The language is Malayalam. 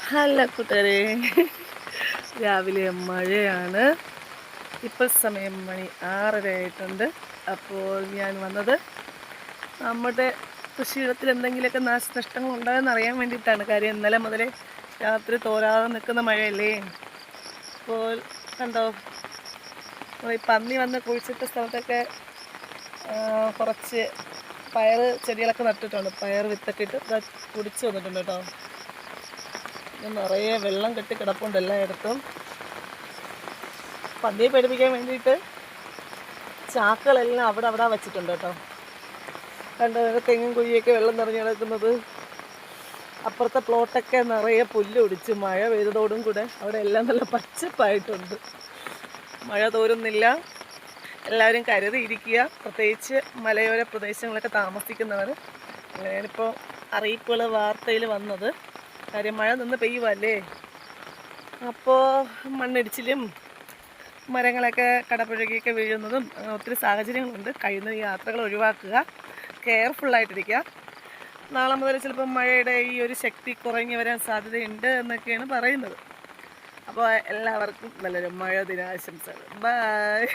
ഹലോ കൂട്ടുകാരെ, രാവിലെ മഴയാണ്. ഇപ്പോൾ സമയം മണി 6:30 ആയിട്ടുണ്ട്. അപ്പോൾ ഞാൻ വന്നത് നമ്മുടെ കൃഷിയിടത്തിൽ എന്തെങ്കിലുമൊക്കെ നാശനഷ്ടങ്ങൾ ഉണ്ടായെന്ന് അറിയാൻ വേണ്ടിയിട്ടാണ്. കാര്യം ഇന്നലെ മുതലേ രാത്രി തോരാതെ നിൽക്കുന്ന മഴയല്ലേ. അപ്പോൾ കണ്ടോ, ഈ പന്നി വന്ന് കുഴിച്ചിട്ട സ്ഥലത്തൊക്കെ കുറച്ച് പയർ ചെടികളൊക്കെ നട്ടിട്ടുണ്ട്. പയർ വിത്തൊക്കെ ഇട്ട് കുടിച്ച് വന്നിട്ടുണ്ട് കേട്ടോ. നിറയെ വെള്ളം കെട്ടി കിടപ്പുണ്ട് എല്ലായിടത്തും. പന്നിയെ പേടിപ്പിക്കാൻ വേണ്ടിയിട്ട് ചാക്കുകളെല്ലാം അവിടെ വെച്ചിട്ടുണ്ട് കേട്ടോ. കണ്ടോ, തെങ്ങും കുഴിയൊക്കെ വെള്ളം നിറഞ്ഞു കിടക്കുന്നത്. അപ്പുറത്തെ പ്ലോട്ടൊക്കെ നിറയെ പുല്ല് ഒടിച്ച് മഴ പെയ്തതോടും കൂടെ അവിടെ എല്ലാം നല്ല പച്ചപ്പായിട്ടുണ്ട്. മഴ തോരുന്നില്ല. എല്ലാവരും കരുതിയിരിക്കുക, പ്രത്യേകിച്ച് മലയോര പ്രദേശങ്ങളൊക്കെ താമസിക്കുന്നവർ. അങ്ങനെയാണിപ്പോൾ അറിയിപ്പുകൾ വാർത്തയിൽ വന്നത്. കാര്യം മഴ നിന്ന് പെയ്യുവല്ലേ. അപ്പോൾ മണ്ണിടിച്ചിലും മരങ്ങളൊക്കെ കടപുഴകിയൊക്കെ വീഴുന്നതും ഒത്തിരി സാഹചര്യങ്ങളുണ്ട്. കഴിയുന്ന യാത്രകൾ ഒഴിവാക്കുക, കെയർഫുള്ളായിട്ടിരിക്കുക. നാളെ മുതൽ ചിലപ്പോൾ മഴയുടെ ഈ ഒരു ശക്തി കുറഞ്ഞു വരാൻ സാധ്യതയുണ്ട് എന്നൊക്കെയാണ് പറയുന്നത്. അപ്പോൾ എല്ലാവർക്കും നല്ലൊരു മഴ ദിനാശംസകൾ. ബൈ.